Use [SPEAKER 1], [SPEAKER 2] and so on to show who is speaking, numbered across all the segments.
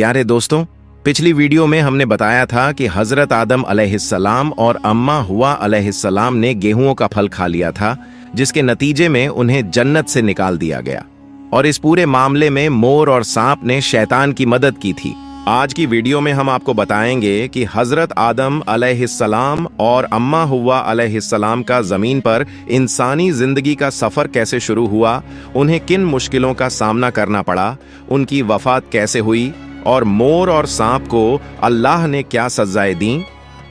[SPEAKER 1] प्यारे दोस्तों, पिछली वीडियो में हमने बताया था कि हजरत आदम अलैहिस्सलाम और अम्मा हुआ अलैहिस्सलाम ने गेहूं का फल खा लिया था, जिसके नतीजे में उन्हें जन्नत से निकाल दिया गया। और इस पूरे मामले में मोर और सांप ने शैतान की मदद की थी। आज की वीडियो में हम आपको बताएंगे कि हजरत आदम अलैहिस्सलाम और अम्मा हुआ अलैहिस्सलाम का जमीन पर इंसानी जिंदगी का सफर कैसे शुरू हुआ, उन्हें किन मुश्किलों का सामना करना पड़ा, उनकी वफात कैसे हुई और मोर और सांप को अल्लाह ने क्या सजाएं दी।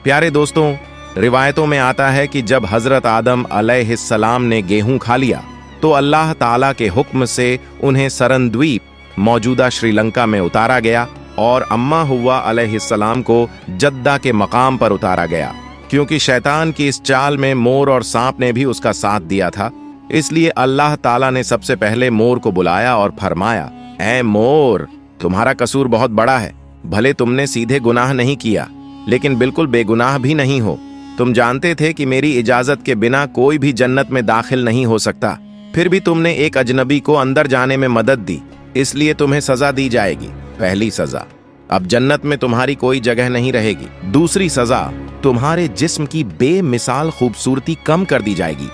[SPEAKER 1] प्यारे दोस्तों, रिवायतों में आता है कि जब हजरत आदम अलैहिस्सलाम ने गेहूं खा लिया तो अल्लाह ताला के हुक्म से उन्हें सरन द्वीप मौजूदा श्रीलंका में उतारा गया और अम्मा हुआ अलैहिस्सलाम को जद्दा के मकाम पर उतारा गया। क्योंकि शैतान की इस चाल में मोर और सांप ने भी उसका साथ दिया था, इसलिए अल्लाह ताला ने सबसे पहले मोर को बुलाया और फरमाया, ऐ मोर, तुम्हारा कसूर बहुत बड़ा है। भले तुमने सीधे गुनाह नहीं किया, लेकिन बिल्कुल बेगुनाह भी नहीं हो। तुम जानते थे कि मेरी इजाजत के बिना कोई भी जन्नत में दाखिल नहीं हो सकता, फिर भी तुमने एक अजनबी को अंदर जाने में मदद दी, इसलिए तुम्हें सजा दी जाएगी। पहली सजा, अब जन्नत में तुम्हारी कोई जगह नहीं रहेगी। दूसरी सजा, तुम्हारे जिस्म की बेमिसाल खूबसूरती कम कर दी जाएगी।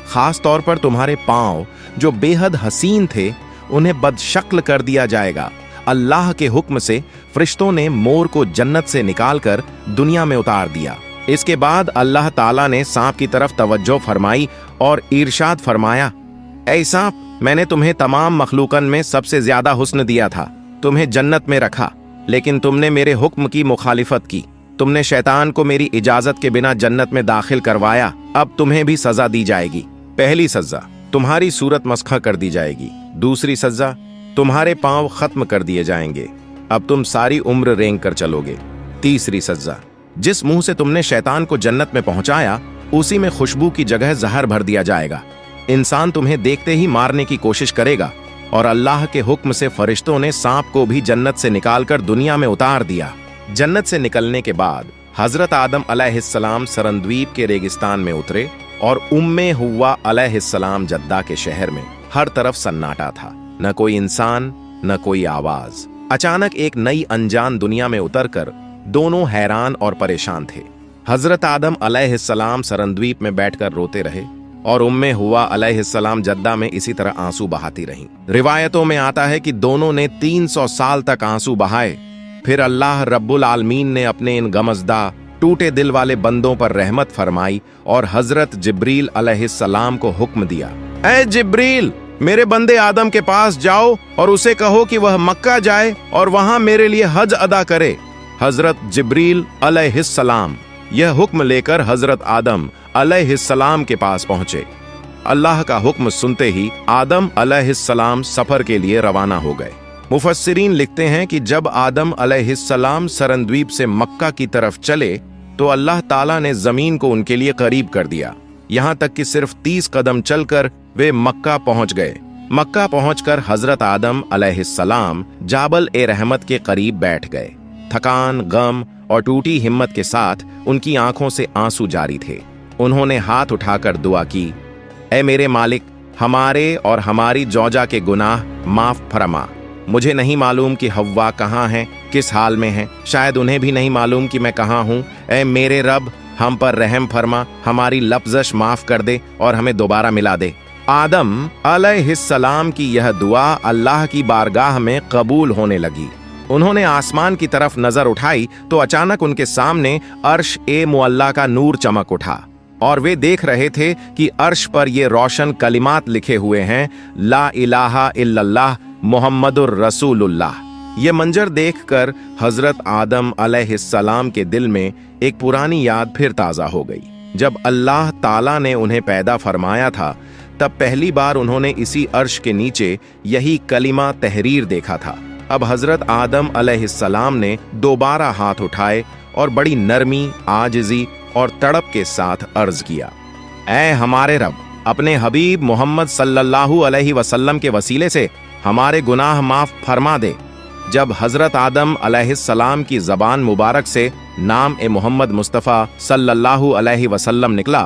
[SPEAKER 1] खास तौर पर तुम्हारे पांव जो बेहद हसीन थे, उन्हें बदशक्ल कर दिया जाएगा। अल्लाह के हुक्म से फरिश्तों ने मोर को जन्नत से निकालकर दुनिया में उतार दिया। इसके बाद अल्लाह ताला ने सांप की तरफ तवज्जो फरमाई और इरशाद फरमाया, ऐ सांप, मैंने तुम्हें तमाम मखलूकन में सबसे ज्यादा हुस्न दिया था, तुम्हें जन्नत में रखा, लेकिन तुमने मेरे हुक्म की मुखालिफत की। तुमने शैतान को मेरी इजाजत के बिना जन्नत में दाखिल करवाया। अब तुम्हें भी सजा दी जाएगी। पहली सजा, तुम्हारी सूरत मस्खा कर दी जाएगी। दूसरी सजा, तुम्हारे पांव खत्म कर दिए जाएंगे, अब तुम सारी उम्र रेंग कर चलोगे। तीसरी सजा, जिस मुंह से तुमने शैतान को जन्नत में पहुंचाया, उसी में खुशबू की जगह जहर भर दिया जाएगा। इंसान तुम्हें देखते ही मारने की कोशिश करेगा और अल्लाह के हुक्म से फरिश्तों ने सांप को भी जन्नत से निकालकर दुनिया में उतार दिया। जन्नत से निकलने के बाद हजरत आदम अलैहिस्सलाम सरन द्वीप के रेगिस्तान में उतरे और उम्मे हुआ अलैहिस्सलाम जद्दा के शहर में हर तरफ सन्नाटा था। न कोई इंसान, न कोई आवाज। अचानक एक नई अनजान दुनिया में उतरकर दोनों हैरान और परेशान थे। हजरत आदम अलैहिस्सलाम सरन द्वीप में बैठकर रोते रहे और उम्मे हुआ अलैहिस्सलाम जद्दा में इसी तरह आंसू बहाती रहीं। रिवायतों में आता है कि दोनों ने 300 साल तक आंसू बहाए। फिर अल्लाह रब्बुल आलमीन ने अपने इन गमज़दा टूटे दिल वाले बंदों पर रहमत फरमाई और हजरत जिब्रील अलैहिस्सलाम को हुक्म दिया, ऐ जिब्रील, मेरे बंदे आदम के पास जाओ और उसे कहो कि वह मक्का जाए और वहां मेरे लिए हज अदा करे। हजरत जिब्रील अलैहिस्सलाम यह हुक्म लेकर हजरत आदम अलैहिस्सलाम के पास पहुंचे। अल्लाह का हुक्म सुनते ही आदम अलैहिस्सलाम सफर के लिए रवाना हो गए। मुफस्सिरीन लिखते हैं कि जब आदम अलैहिस्सलाम सरन द्वीप से मक्का की तरफ चले तो अल्लाह ताला ने जमीन को उनके लिए करीब कर दिया, यहां तक कि सिर्फ 30 कदम चलकर वे मक्का पहुंच गए। मक्का पहुंचकर हजरत आदम अलैहिस्सलाम जाबल ए रहमत के करीब बैठ गए। थकान, गम और टूटी हिम्मत के साथ उनकी आंखों से आंसू जारी थे। उन्होंने हाथ उठाकर दुआ की, ऐ मेरे मालिक, हमारे और हमारी जौजा के गुनाह माफ फरमा। मुझे नहीं मालूम कि हव्वा कहाँ है, किस हाल में है, शायद उन्हें भी नहीं मालूम कि मैं कहाँ हूँ। ऐ मेरे रब, हम पर रहम फरमा, हमारी लफ्ज़श माफ कर दे और हमें दोबारा मिला दे। आदम अलैहिस्सलाम की यह दुआ अल्लाह की बारगाह में कबूल होने लगी। उन्होंने आसमान की तरफ नजर उठाई तो अचानक उनके सामने अर्श ए मुअल्ला का नूर चमक उठा और वे देख रहे थे कि अर्श पर ये रोशन कलिमात लिखे हुए हैं, ला इलाहा इल्लल्लाह मुहम्मदुर रसूलुल्लाह। ये मंजर देखकर हजरत आदम अलैहिस्सलाम के दिल में एक पुरानी याद फिर ताजा हो गई। जब अल्लाह ताला ने उन्हें पैदा फरमाया था, तब पहली बार उन्होंने इसी अर्श के नीचे यही कलिमा तहरीर देखा था। अब हजरत आदम अलैहिस्सलाम ने दोबारा हाथ उठाए और बड़ी नरमी, आजिज़ी और तड़प के साथ अर्ज किया, ऐ हमारे रब, अपने हबीब मोहम्मद सल्लल्लाहु अलैहि वसल्लम के वसीले से हमारे गुनाह माफ फरमा दे। जब हजरत आदम अलैहिस्सलाम की जबान मुबारक से नाम ए मोहम्मद मुस्तफ़ा सल्लल्लाहु अलैहि वसल्लम निकला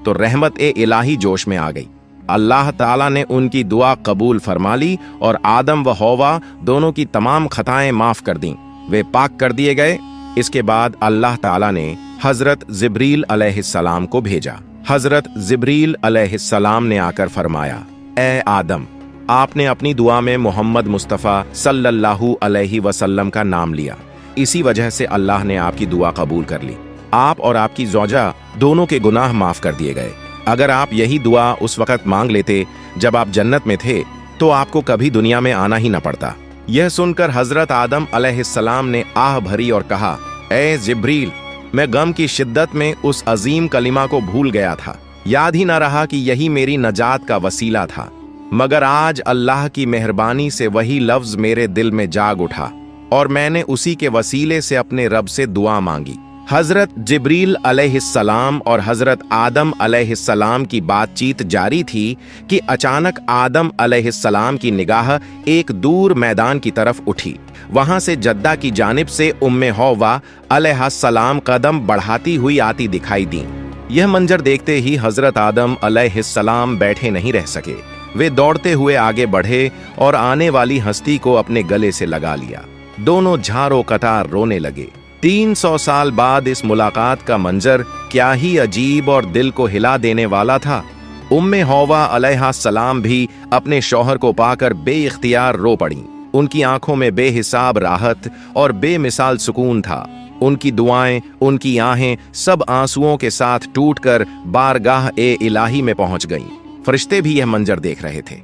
[SPEAKER 1] तो रहमत ए इलाही जोश में आ गई। अल्लाह ताला ने उनकी दुआ कबूल फरमा ली और आदम व हौवा दोनों की तमाम खताएं माफ कर दी। वे पाक कर दिए गए। इसके बाद अल्लाह ताला ने हजरत जिब्रील अलैहिस्सलाम को भेजा। हजरत जिब्रील अलैहिस्सलाम ने आकर फरमाया, ए आदम, आपने अपनी दुआ में मोहम्मद मुस्तफ़ा सल्लल्लाहु अलैहि वसल्लम का नाम लिया, इसी वजह से अल्लाह ने आपकी दुआ कबूल कर ली। आप और आपकी ज़ौजा दोनों के गुनाह माफ कर दिए गए। अगर आप यही दुआ उस वक़्त मांग लेते जब आप जन्नत में थे, तो आपको कभी दुनिया में आना ही न पड़ता। यह सुनकर हजरत आदम अलैहिस्सलाम ने आह भरी और कहा, ए जिब्रील, मैं गम की शिद्दत में उस अजीम कलिमा को भूल गया था, याद ही न रहा कि यही मेरी नजात का वसीला था। मगर आज अल्लाह की मेहरबानी से वही लफ्ज मेरे दिल में जाग उठा और मैंने उसी के वसीले से अपने रब से दुआ मांगी। हजरत जिब्रील अलैहिस्सलाम और हजरत आदम अलैहिस्सलाम की बातचीत जारी थी कि अचानक आदम अलैहिस्सलाम की निगाह एक दूर मैदान की तरफ उठी। वहां से जद्दा की जानिब से उम्मे हव्वा अलैहिस्सलाम कदम बढ़ाती हुई आती दिखाई दी। यह मंजर देखते ही हजरत आदम अलैहिस्सलाम बैठे नहीं रह सके। वे दौड़ते हुए आगे बढ़े और आने वाली हस्ती को अपने गले से लगा लिया। दोनों झारो कतार रोने लगे। 300 साल बाद इस मुलाकात का मंजर क्या ही अजीब और दिल को हिला देने वाला था। उम्मे हव्वा अलैहिस्सलाम भी अपने शौहर को पाकर बेइख्तियार रो पड़ी। उनकी आंखों में बेहिसाब राहत और बेमिसाल सुकून था। उनकी दुआएं, उनकी आहें सब आंसुओं के साथ टूटकर बारगाह ए इलाही में पहुंच गईं। फरिश्ते भी यह मंजर देख रहे थे।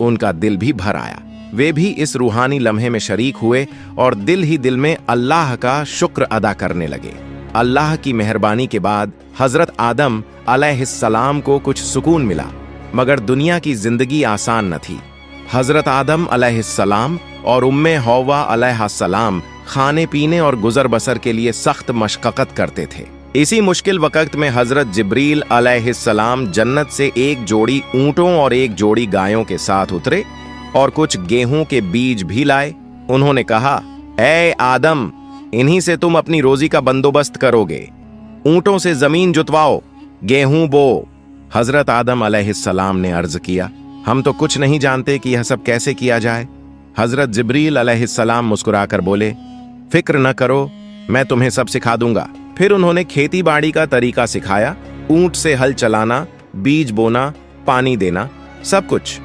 [SPEAKER 1] उनका दिल भी भर आया। वे भी इस रूहानी लम्हे में शरीक हुए और दिल ही दिल में अल्लाह का शुक्र अदा करने लगे। अल्लाह की मेहरबानी के बाद हजरत आदम अलैहिस्सलाम को कुछ सुकून मिला, मगर दुनिया की जिंदगी आसान न थी। हजरत आदम अलैहिस्सलाम और उम्मे हव्वा अलैहिस्सलाम खाने पीने और गुजर बसर के लिए सख्त मशक्कत करते थे। इसी मुश्किल वक्त में हजरत जिब्रील अलैहिस्सलाम जन्नत से एक जोड़ी ऊंटों और एक जोड़ी गायों के साथ उतरे और कुछ गेहूं के बीज भी लाए। उन्होंने कहा, ए आदम, इन्हीं से तुम अपनी रोजी का बंदोबस्त करोगे। ऊंटों से जमीन जुतवाओ, गेहूं बो। हजरत आदम अलैहिस्सलाम ने अर्ज किया, हम तो कुछ नहीं जानते कि यह सब कैसे किया जाए। हजरत जिब्रील अलैहिस्सलाम मुस्कुराकर बोले, फिक्र न करो, मैं तुम्हें सब सिखा दूंगा। फिर उन्होंने खेती बाड़ी का तरीका सिखाया, ऊंट से हल चलाना, बीज बोना, पानी देना, सब कुछ।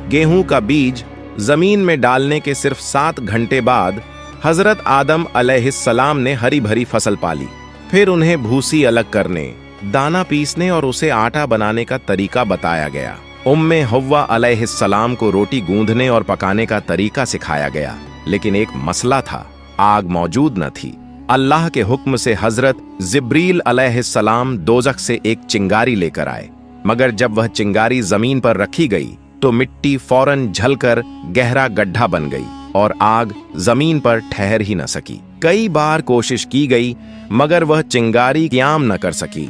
[SPEAKER 1] गेहूं का बीज जमीन में डालने के सिर्फ 7 घंटे बाद हजरत आदम अलैहिस्सलाम ने हरी भरी फसल पाली। फिर उन्हें भूसी अलग करने, दाना पीसने और उसे आटा बनाने का तरीका बताया गया। उम्मे हव्वा अलैहिस्सलाम को रोटी गूंधने और पकाने का तरीका सिखाया गया। लेकिन एक मसला था, आग मौजूद न थी। अल्लाह के हुक्म से हजरत जिब्रील अलैहिस्सलाम दोजख से एक चिंगारी लेकर आए, मगर जब वह चिंगारी जमीन पर रखी गई तो मिट्टी फौरन झलकर गहरा गड्ढा बन गई और आग जमीन पर ठहर ही न सकी। कई बार कोशिश की गई, मगर वह चिंगारी क़याम न कर सकी।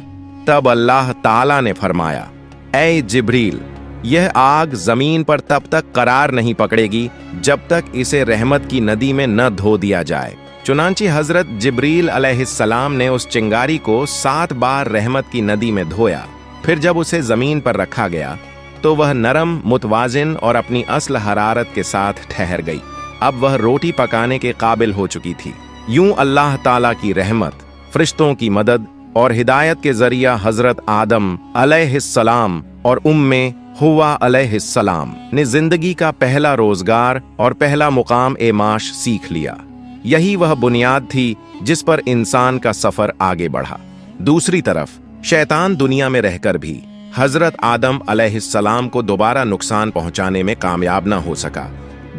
[SPEAKER 1] तब अल्लाह ताला ने फरमाया, ए जिब्रील, यह आग जमीन पर तब तक करार नहीं पकड़ेगी जब तक इसे रहमत की नदी में न धो दिया जाए। चुनांचे हजरत जिब्रील अलैहिस्सलाम ने उस चिंगारी को 7 बार रहमत की नदी में धोया। फिर जब उसे जमीन पर रखा गया तो वह नरम, मुतवाजिन और अपनी असल हरारत के साथ ठहर गई। अब वह रोटी पकाने के काबिल हो चुकी थी। यूं अल्लाह ताला की रहमत, फरिश्तों की मदद और हिदायत के जरिया हजरत आदम अलैहिस्सलाम और उम्मे हव्वा अलैहिस्सलाम ने जिंदगी का पहला रोजगार और पहला मुकाम ए माश सीख लिया। यही वह बुनियाद थी जिस पर इंसान का सफर आगे बढ़ा। दूसरी तरफ शैतान दुनिया में रहकर भी हजरत आदम अलैहिस्सलाम को दोबारा नुकसान पहुंचाने में कामयाब न हो सका।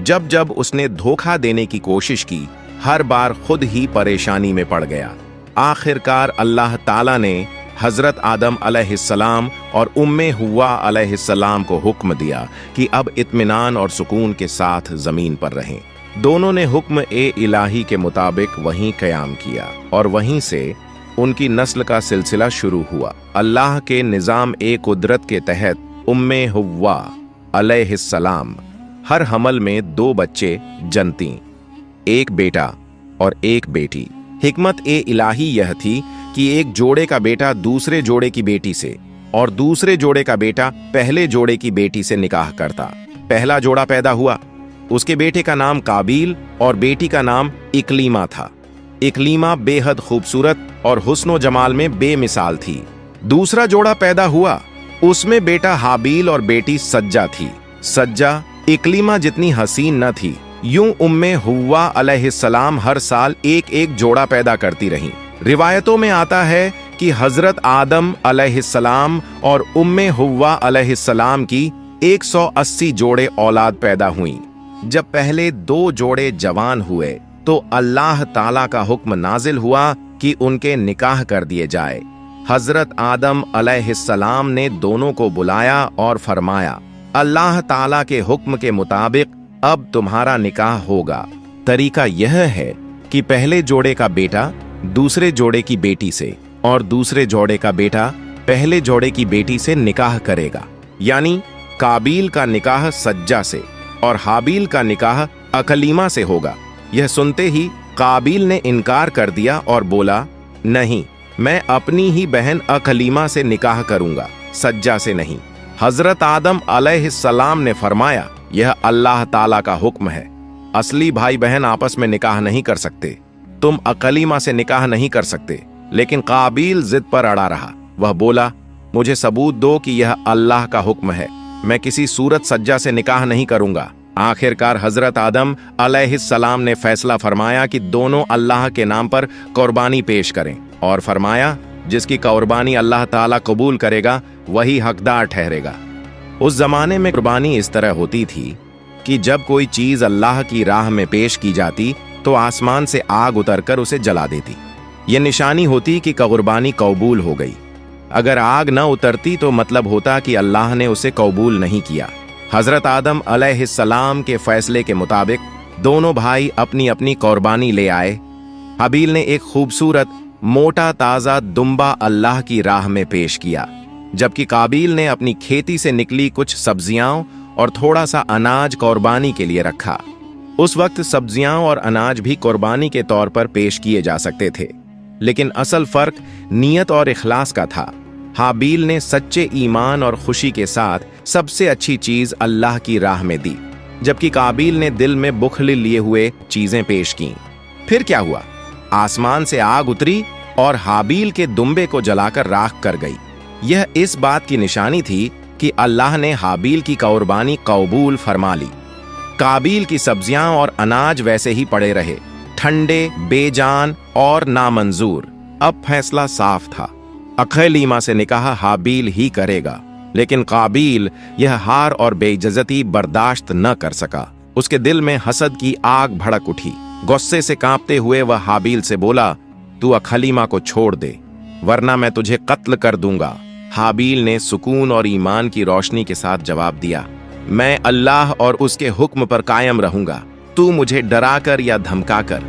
[SPEAKER 1] जब जब उसने धोखा देने की कोशिश की, हर बार खुद ही परेशानी में पड़ गया। आखिरकार अल्लाह ताला ने हजरत आदम अलैहिस्सलाम और उम्मे हव्वा अलैहिस्सलाम को हुक्म दिया कि अब इत्मीनान और सुकून के साथ जमीन पर रहें। दोनों ने हुक्म ए इलाही के मुताबिक वहीं क़याम किया और वहीं से उनकी नस्ल का सिलसिला शुरू हुआ। अल्लाह के निज़ाम ए कुदरत के तहत उम्मे हव्वा अलैहिस्सलाम हर हमल में 2 बच्चे जनती, एक बेटा और एक बेटी। हिकमत ए इलाही यह थी कि एक जोड़े का बेटा दूसरे जोड़े की बेटी से और दूसरे जोड़े का बेटा पहले जोड़े की बेटी से निकाह करता। पहला जोड़ा पैदा हुआ, उसके बेटे का नाम काबील और बेटी का नाम इकलीमा था। इकलीमा बेहद खूबसूरत और हुस्नो जमाल में बेमिसाल थी। दूसरा जोड़ा पैदा हुआ, उसमें बेटा हाबील और बेटी सज्जा थी। सज्जा इकलीमा जितनी हसीन न थी। यूं उम्मे हुव्वा अलैहिस्सलाम हर साल एक एक जोड़ा पैदा करती रहीं। रिवायतों में आता है कि हजरत आदम अलैहिस्सलाम और उम्मे हुव्वा अलैहिस्सलाम की 180 जोड़े औलाद पैदा हुई। जब पहले 2 जोड़े जवान हुए तो अल्लाह ताला का हुक्म नाजिल हुआ कि उनके निकाह कर दिए जाए। हजरत आदम अलैहिस्सलाम ने दोनों को बुलाया और फरमाया, अल्लाह ताला के हुक्म के मुताबिक अब तुम्हारा निकाह होगा। तरीका यह है कि पहले जोड़े का बेटा दूसरे जोड़े की बेटी से और दूसरे जोड़े का बेटा पहले जोड़े की बेटी से निकाह करेगा। यानी काबील का निकाह सज्जा से और हाबील का निकाह अकलीमा से होगा। यह सुनते ही काबील ने इनकार कर दिया और बोला, नहीं, मैं अपनी ही बहन अकलीमा से निकाह करूंगा, सज्जा से नहीं। हजरत आदम अलैहिस्सलाम ने फरमाया, यह अल्लाह ताला का हुक्म है। असली भाई बहन आपस में निकाह नहीं कर सकते। तुम अकलीमा से निकाह नहीं कर सकते। लेकिन काबील जिद पर अड़ा रहा। वह बोला, मुझे सबूत दो कि यह अल्लाह का हुक्म है। मैं किसी सूरत सज्जा से निकाह नहीं करूंगा। आखिरकार हजरत आदम अलैहिस्सलाम ने फैसला फरमाया कि दोनों अल्लाह के नाम पर कुर्बानी पेश करें और फरमाया, जिसकी कुर्बानी अल्लाह ताला कबूल करेगा वही हकदार ठहरेगा। उस जमाने में कुर्बानी इस तरह होती थी कि जब कोई चीज अल्लाह की राह में पेश की जाती तो आसमान से आग उतरकर उसे जला देती। यह निशानी होती कि कुर्बानी कबूल हो गई। अगर आग न उतरती तो मतलब होता कि अल्लाह ने उसे कबूल नहीं किया। हजरत आदम अलैहिस्सलाम के फैसले के मुताबिक दोनों भाई अपनी अपनी कुर्बानी ले आए। हाबील ने एक खूबसूरत मोटा ताजा दुम्बा अल्लाह की राह में पेश किया, जबकि काबील ने अपनी खेती से निकली कुछ सब्जियां और थोड़ा सा अनाज कुर्बानी के लिए रखा। उस वक्त सब्जियां और अनाज भी कुर्बानी के तौर पर पेश किए जा सकते थे, लेकिन असल फर्क नियत और इखलास का था। हाबील ने सच्चे ईमान और खुशी के साथ सबसे अच्छी चीज अल्लाह की राह में दी, जबकि काबील ने दिल में बुखल लिए हुए चीजें पेश की। फिर क्या हुआ? आसमान से आग उतरी और हाबील के दुम्बे को जलाकर राख कर गई। यह इस बात की निशानी थी कि अल्लाह ने हाबील की कुर्बानी कबूल फरमा ली। काबील की सब्जियां और अनाज वैसे ही पड़े रहे, ठंडे, बेजान और नामंजूर। अब फैसला साफ था, अकलीमा से निकाह हाबील ही करेगा। लेकिन काबील यह हार और बेइज्जती बर्दाश्त न कर सका। उसके दिल में हसद की आग भड़क उठी। गुस्से से कांपते हुए वह हाबील से बोला, तू अकलीमा को छोड़ दे वरना मैं तुझे कत्ल कर दूंगा। हाबील ने सुकून और ईमान की रोशनी के साथ जवाब दिया, मैं अल्लाह और उसके हुक्म पर कायम रहूंगा। तू मुझे डराकर या धमकाकर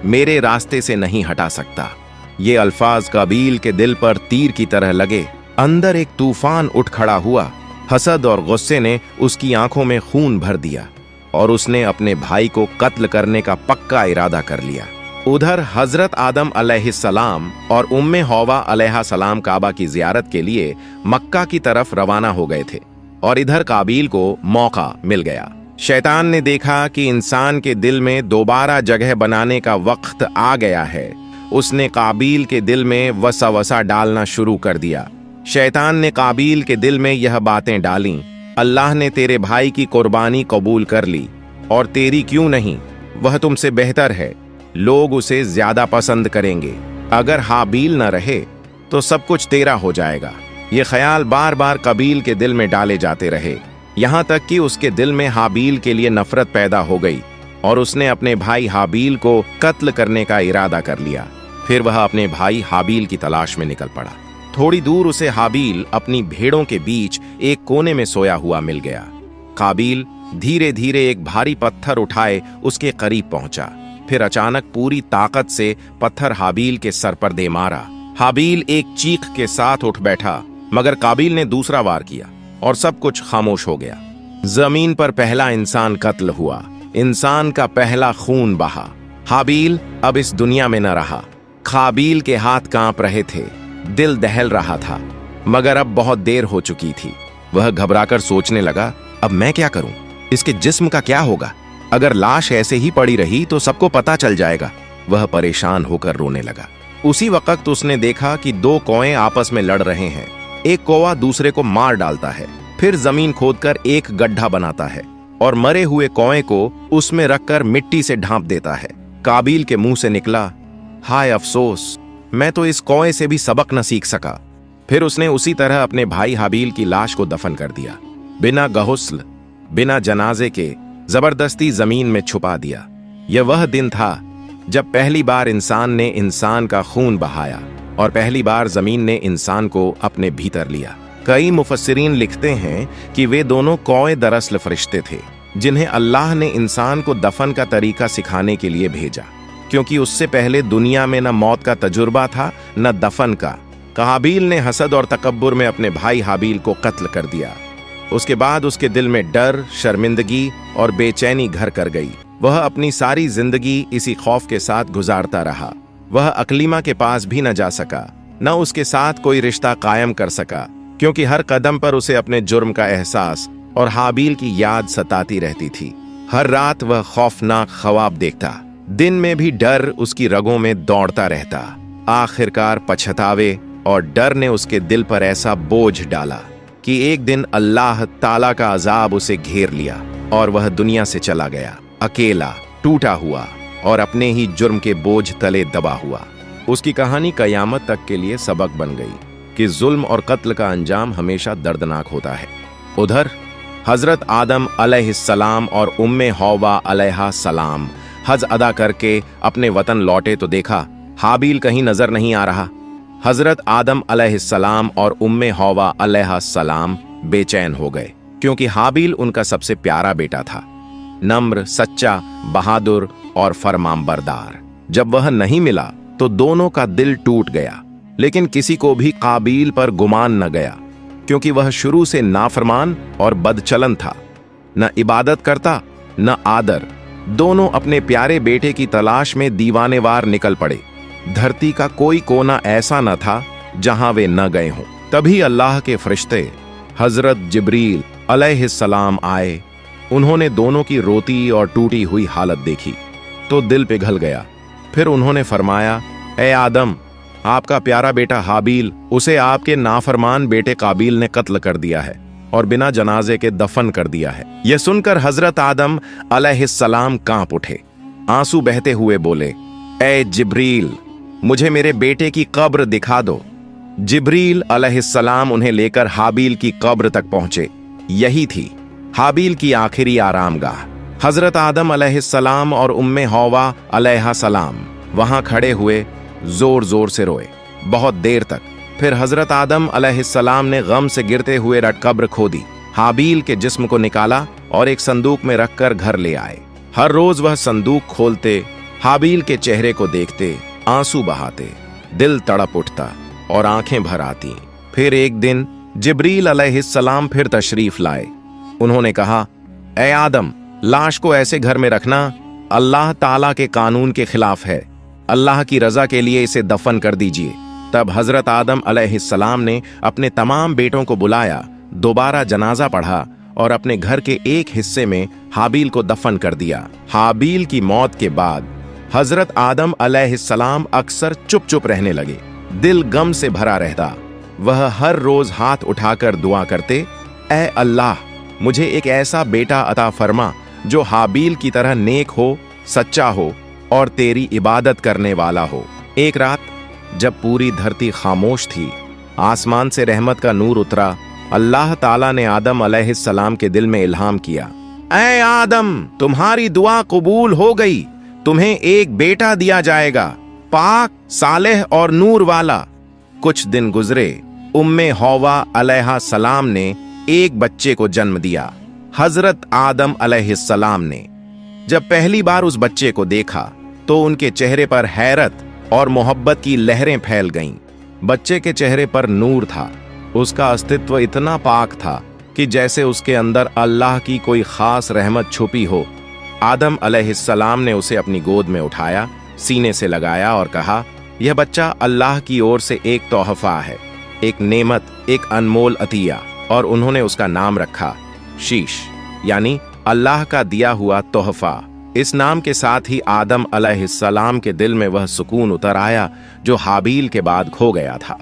[SPEAKER 1] मेरे रास्ते से नहीं हटा सकता। ये अल्फाज काबील के दिल पर तीर की तरह लगे। अंदर एक तूफान उठ खड़ा हुआ। हसद और गुस्से ने उसकी आंखों में खून भर दिया और उसने अपने भाई को कत्ल करने का पक्का इरादा कर लिया। उधर हजरत आदम अलैहिस्सलाम और उम्मे हव्वा अलैहिस्सलाम काबा की जियारत के लिए मक्का की तरफ रवाना हो गए थे और इधर काबील को मौका मिल गया। शैतान ने देखा कि इंसान के दिल में दोबारा जगह बनाने का वक्त आ गया है। उसने काबील के दिल में वसवसा डालना शुरू कर दिया। शैतान ने काबील के दिल में यह बातें डालीं, अल्लाह ने तेरे भाई की कुर्बानी कबूल कर ली और तेरी क्यों नहीं, वह तुमसे बेहतर है, लोग उसे ज्यादा पसंद करेंगे। अगर हाबील न रहे तो सब कुछ तेरा हो जाएगा। ये ख्याल बार बार काबील के दिल में डाले जाते रहे, यहाँ तक कि उसके दिल में हाबील के लिए नफरत पैदा हो गई और उसने अपने भाई हाबील को कत्ल करने का इरादा कर लिया। फिर वह अपने भाई हाबील की तलाश में निकल पड़ा। थोड़ी दूर उसे हाबील अपनी भेड़ों के बीच एक कोने में सोया हुआ मिल गया। काबील धीरे धीरे एक भारी पत्थर उठाए उसके करीब पहुंचा। फिर अचानक पूरी ताकत से पत्थर हाबील के सर पर दे मारा। हाबील एक चीख के साथ उठ बैठा, मगर काबील ने दूसरा वार किया और सब कुछ खामोश हो गया। जमीन पर पहला इंसान कत्ल हुआ। इंसान का पहला खून बहा। हाबील अब इस दुनिया में न रहा। काबील के हाथ कांप रहे थे, दिल दहल रहा था, मगर अब बहुत देर हो चुकी थी। वह घबराकर सोचने लगा, अब मैं क्या करूं? इसके जिस्म का क्या होगा? अगर लाश ऐसे ही पड़ी रही तो सबको पता चल जाएगा। वह परेशान होकर रोने लगा। उसी वक्त उसने देखा कि दो कौए आपस में लड़ रहे हैं। एक कौवा दूसरे को मार डालता है, फिर जमीन खोदकर एक गड्ढा बनाता है और मरे हुए कौए को उसमें रखकर मिट्टी से ढांप देता है। काबिल के मुंह से निकला, हाय अफसोस, मैं तो इस कौए से भी सबक न सीख सका। फिर उसने उसी तरह अपने भाई हाबील की लाश को दफन कर दिया, बिना गहुस्ल, बिना जनाजे के जबरदस्ती जमीन में छुपा दिया। यह वह दिन था जब पहली बार इंसान ने इंसान का खून बहाया और पहली बार जमीन ने इंसान को अपने भीतर लिया। कई मुफस्सिरीन लिखते हैं कि वे दोनों कौए दरअसल फरिश्ते थे, जिन्हें अल्लाह ने इंसान को दफन का तरीका सिखाने के लिए भेजा, क्योंकि उससे पहले दुनिया में न मौत का तजुर्बा था न दफन का। काबिल ने हसद और तकब्बुर में अपने भाई हाबील को कत्ल कर दिया। उसके बाद उसके दिल में डर, शर्मिंदगी और बेचैनी घर कर गई। वह अपनी सारी जिंदगी इसी खौफ के साथ गुजारता रहा। वह अकलीमा के पास भी न जा सका, न उसके साथ कोई रिश्ता कायम कर सका, क्योंकि हर कदम पर उसे अपने जुर्म का एहसास और हाबील की याद सताती रहती थी। हर रात वह खौफनाक ख्वाब देखता, दिन में भी डर उसकी रगों में दौड़ता रहता। आखिरकार पछतावे और डर ने उसके दिल पर ऐसा बोझ डाला कि एक दिन अल्लाह ताला का अजाब उसे घेर लिया और वह दुनिया से चला गया, अकेला, टूटा हुआ और अपने ही जुर्म के बोझ तले दबा हुआ। उसकी कहानी कयामत तक के लिए सबक बन गई कि जुल्म और कत्ल का अंजाम हमेशा दर्दनाक होता है। उधर हजरत आदम अलैहिस्सलाम और उम्मे हौवा अलैहिस्सलाम हज अदा करके अपने वतन लौटे तो देखा हाबील कहीं नजर नहीं आ रहा। हजरत आदम अलैहिस्सलाम और उम्मे हौवा अलैहिस्सलाम बेचैन हो गए, क्योंकि हाबील उनका सबसे प्यारा बेटा था, नम्र, सच्चा, बहादुर और फरमानबरदार। जब वह नहीं मिला तो दोनों का दिल टूट गया, लेकिन किसी को भी काबिल पर गुमान न गया, क्योंकि वह शुरू से नाफरमान और बदचलन था, न इबादत करता न आदर। दोनों अपने प्यारे बेटे की तलाश में दीवानेवार निकल पड़े। धरती का कोई कोना ऐसा न था जहां वे न गए हों। तभी अल्लाह के फरिश्ते हजरत जिब्रील अलैहिस्सलाम आए। उन्होंने दोनों की रोती और टूटी हुई हालत देखी तो दिल पिघल गया। फिर उन्होंने फरमाया, ए आदम, आपका प्यारा बेटा हाबील, उसे आपके नाफरमान बेटे काबिल ने कत्ल कर दिया है और बिना जनाजे के दफन कर दिया है। यह सुनकर हजरत आदम अलैहिस्सलाम कांप उठे, आंसू बहते हुए बोले, ए जिब्रील, मुझे मेरे बेटे की कब्र दिखा दो। जिब्रील अलैहिस्सलाम उन्हें लेकर हाबील की कब्र तक पहुंचे। यही थी हाबील की आखिरी आरामगाह। हजरत आदम अलैहिस्सलाम और उम्मे हौवा अलैहिस्सलाम वहां खड़े हुए जोर जोर से रोए, बहुत देर तक। फिर हजरत आदम अलैहिस्सलाम ने गम से गिरते हुए कब्र खोदी, हाबील के जिस्म को निकाला और एक संदूक में रखकर घर ले आए। हर रोज वह संदूक खोलते, हाबील के चेहरे को देखते, आंसू बहाते, दिल तड़प उठता और आंखें भर आती। फिर एक दिन जिब्रील अलैहिस्सलाम फिर तशरीफ लाए। उन्होंने कहा, ए आदम, लाश को ऐसे घर में रखना अल्लाह ताला के कानून के खिलाफ है। अल्लाह की रजा के लिए इसे दफन कर दीजिए। तब हजरत आदम अलैहिस्सलाम ने अपने तमाम बेटों को बुलाया, दोबारा जनाजा पढ़ा और अपने घर के एक हिस्से में हाबील को दफन कर दिया। हाबील की मौत के बाद हजरत आदम अलैहिस्सलाम अक्सर चुप चुप रहने लगे, दिल गम से भरा रहता। वह हर रोज हाथ उठाकर दुआ करते, ए अल्लाह, मुझे एक ऐसा बेटा अता फरमा जो हाबील की तरह नेक हो, सच्चा हो और तेरी इबादत करने वाला हो। एक रात जब पूरी धरती खामोश थी, आसमान से रहमत का नूर उतरा। अल्लाह ताला ने आदम अलैहिस्सलाम के दिल में इल्हाम किया, ऐ आदम, तुम्हारी दुआ कबूल हो गई, तुम्हें एक बेटा दिया जाएगा, पाक, सालेह और नूर वाला। कुछ दिन गुजरे, उम्मे हौवा अलैहिस्सलाम ने एक बच्चे को जन्म दिया, हजरत आदम अलैहिस्सलाम ने। जब पहली बार उस बच्चे को देखा तो उनके चेहरे पर हैरत और मोहब्बत की लहरें फैल गईं। बच्चे के चेहरे पर नूर था, उसका अस्तित्व इतना पाक था कि जैसे उसके अंदर अल्लाह की कोई खास रहमत छुपी हो। आदम अलैहिस्सलाम ने उसे अपनी गोद में उठाया, सीने से लगाया और कहा, यह बच्चा अल्लाह की ओर से एक तोहफा है, एक नेमत, एक अनमोल अतिया। और उन्होंने उसका नाम रखा शीश, यानी अल्लाह का दिया हुआ तोहफा। इस नाम के साथ ही आदम अलैहिस्सलाम के दिल में वह सुकून उतर आया जो हाबील के बाद खो गया था।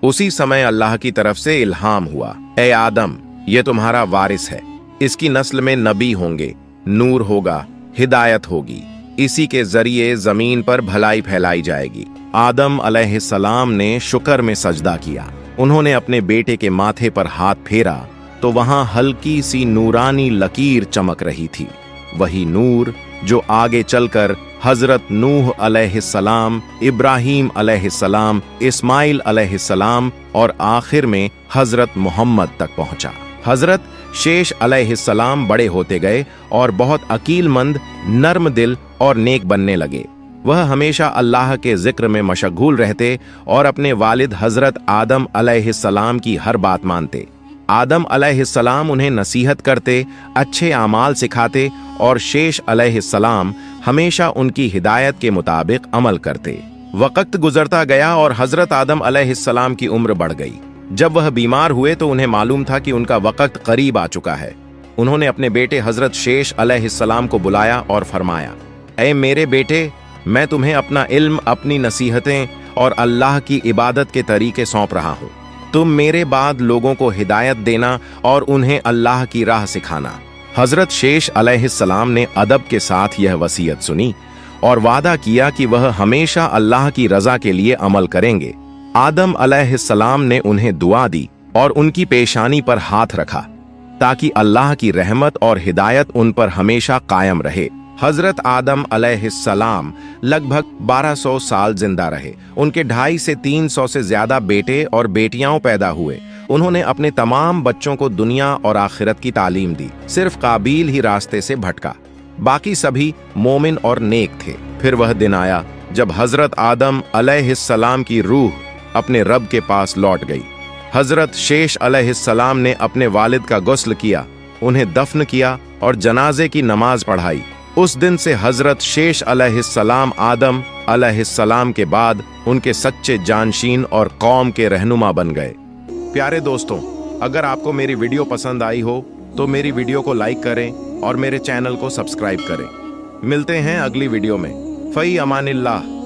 [SPEAKER 1] उसी समय अल्लाह की तरफ से इल्हाम हुआ, ए आदम, ये तुम्हारा वारिस है, इसकी नस्ल में नबी होंगे, नूर होगा, हिदायत होगी, इसी के जरिए जमीन पर भलाई फैलाई जाएगी। आदम अलैहिस्सलाम ने शुक्र में सजदा किया। उन्होंने अपने बेटे के माथे पर हाथ फेरा तो वहां हल्की सी नूरानी लकीर चमक रही थी, वही नूर जो आगे चलकर हजरत नूह अलैहिस्सलाम, इब्राहीम अलैहिस्सलाम, इस्माइल अलैहिस्सलाम और आखिर में हजरत मोहम्मद तक पहुंचा। हजरत शेष अलैहिस्सलाम बड़े होते गए और बहुत अकीलमंद, नर्म दिल और नेक बनने लगे। वह हमेशा अल्लाह के जिक्र में मशगूल रहते और अपने वालिद हजरत आदम अलैहिस्सलाम की हर बात मानते। आदम अलैहिस्सलाम उन्हें नसीहत करते, अच्छे आमाल सिखाते और शेष अलैहिस्सलाम हमेशा उनकी हिदायत के मुताबिक अमल करते। वक्त गुजरता गया और हजरत आदम अलैहिस्सलाम की उम्र बढ़ गई। जब वह बीमार हुए तो उन्हें मालूम था कि उनका वक्त करीब आ चुका है। उन्होंने अपने बेटे हजरत शेष अलैहिस्सलाम को बुलाया और फरमाया, ऐ मेरे बेटे, मैं तुम्हें अपना इल्म, अपनी नसीहतें और अल्लाह की इबादत के तरीके सौंप रहा हूँ। तुम मेरे बाद लोगों को हिदायत देना और उन्हें अल्लाह की राह सिखाना। हजरत शेष अलैहिस्सलाम ने अदब के साथ यह वसीयत सुनी और वादा किया कि वह हमेशा अल्लाह की रजा के लिए अमल करेंगे। आदम अलैहिस्सलाम ने उन्हें दुआ दी और उनकी पेशानी पर हाथ रखा ताकि अल्लाह की रहमत और हिदायत उन पर हमेशा कायम रहे। हजरत आदम अलैहिस्सलाम लगभग 1200 साल जिंदा रहे। उनके 250 से 300 से ज्यादा बेटे और बेटियां पैदा हुए। उन्होंने अपने तमाम बच्चों को दुनिया और आखिरत की तालीम दी। सिर्फ काबील ही रास्ते से भटका, बाकी सभी मोमिन और नेक थे। फिर वह दिन आया जब हजरत आदम अलैहिस्सलाम की रूह अपने रब के पास लौट गई। हजरत शेष अलैहिस्सलाम ने अपने वालिद का गुस्ल किया, उन्हें दफन किया और जनाजे की नमाज पढ़ाई। उस दिन से हजरत शेष अलैहिस्सलाम आदम अलैहिस्सलाम के बाद उनके सच्चे जानशीन और कौम के रहनुमा बन गए। प्यारे दोस्तों, अगर आपको मेरी वीडियो पसंद आई हो तो मेरी वीडियो को लाइक करें और मेरे चैनल को सब्सक्राइब करें। मिलते हैं अगली वीडियो में। फई अमानिल्लाह।